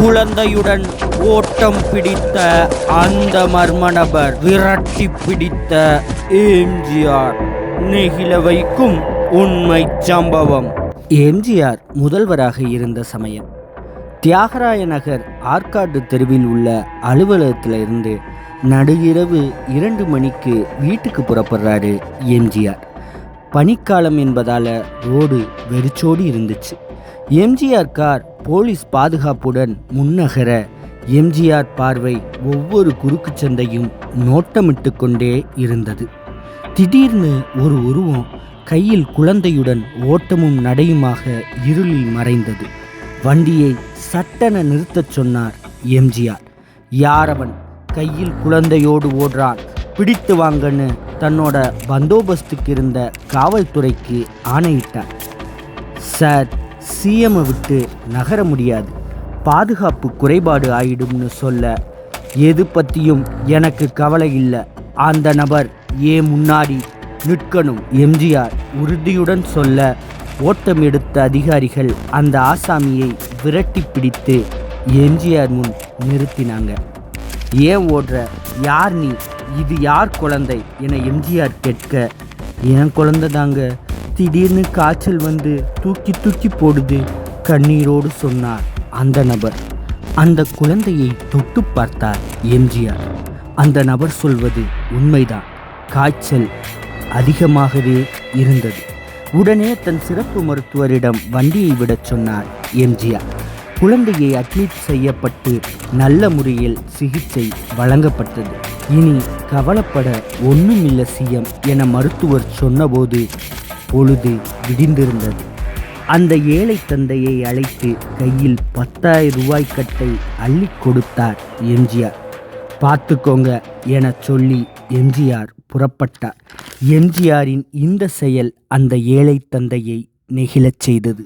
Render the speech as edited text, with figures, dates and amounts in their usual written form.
குழந்தையுடன் ஓட்டம் பிடித்த அந்த மர்ம நபர் விரட்டி பிடித்த எம்ஜிஆர் நெகிழ வைக்கும் உண்மை சம்பவம். எம்ஜிஆர் முதல்வராக இருந்த சமயம் தியாகராய நகர் ஆற்காடு தெருவில் உள்ள அலுவலகத்தில் இருந்து நடுஇரவு 2 மணிக்கு வீட்டுக்கு புறப்படுறாரு எம்ஜிஆர். பனிக்காலம் என்பதால் ரோடு வெறிச்சோடி இருந்துச்சு. எம்ஜிஆர் கார் போலீஸ் பாதுகாப்புடன் முன்னகர எம்ஜிஆர் பார்வை ஒவ்வொரு குறுக்கு சந்தையும் நோட்டமிட்டு கொண்டே இருந்தது. திடீர்னு ஒரு உருவம் கையில் குழந்தையுடன் ஓட்டமும் நடையுமாக இருளில் மறைந்தது. வண்டியை சட்டென நிறுத்தச் சொன்னார் எம்ஜிஆர். யாரவன் கையில் குழந்தையோடு ஓடுறான், பிடித்து வாங்கன்னு தன்னோட பந்தோபஸ்துக்கு இருந்த காவல்துறைக்கு ஆணையிட்டார். சார், சிஎம்மை விட்டு நகர முடியாது, பாதுகாப்பு குறைபாடு ஆயிடும்னு சொல்ல, எது பற்றியும் எனக்கு கவலை இல்லை, அந்த நபர் ஏன் முன்னாடி நிற்கணும் எம்ஜிஆர் உறுதியுடன் சொல்ல, ஓட்டம் எடுத்த அதிகாரிகள் அந்த ஆசாமியை விரட்டி பிடித்து எம்ஜிஆர் முன் நிறுத்தினாங்க. ஏன் ஓடுற, யார் நீ, இது யார் குழந்தை என எம்ஜிஆர் கேட்க, என் குழந்தை தாங்க, திடீர்னு காய்ச்சல் வந்து தூக்கி தூக்கி போடுது, கண்ணீரோடு சொன்னார் அந்த நபர். அந்த குழந்தையை தொட்டு பார்த்தார் எம்ஜிஆர். அந்த நபர் சொல்வது உண்மைதான், காய்ச்சல் அதிகமாகவே இருந்தது. உடனே தன் சிறப்பு மருத்துவரிடம் வண்டியை விடச் சொன்னார் எம்ஜிஆர். குழந்தையை அட்மிட் செய்யப்பட்டு நல்ல முறையில் சிகிச்சை வழங்கப்பட்டது. இனி கவலைப்பட ஒன்றுமில்லை சிஎம் என மருத்துவர் சொன்னபோது பொழுது விடிந்திருந்தது. அந்த ஏழை தந்தையை அழைத்து கையில் 10,000 ரூபாய் கட்டை அள்ளி கொடுத்தார் எம்ஜிஆர். பார்த்துக்கோங்க என சொல்லி எம்ஜிஆர் புறப்பட்டார். எம்ஜிஆரின் இந்த செயல் அந்த ஏழை தந்தையை நெகிழச் செய்தது.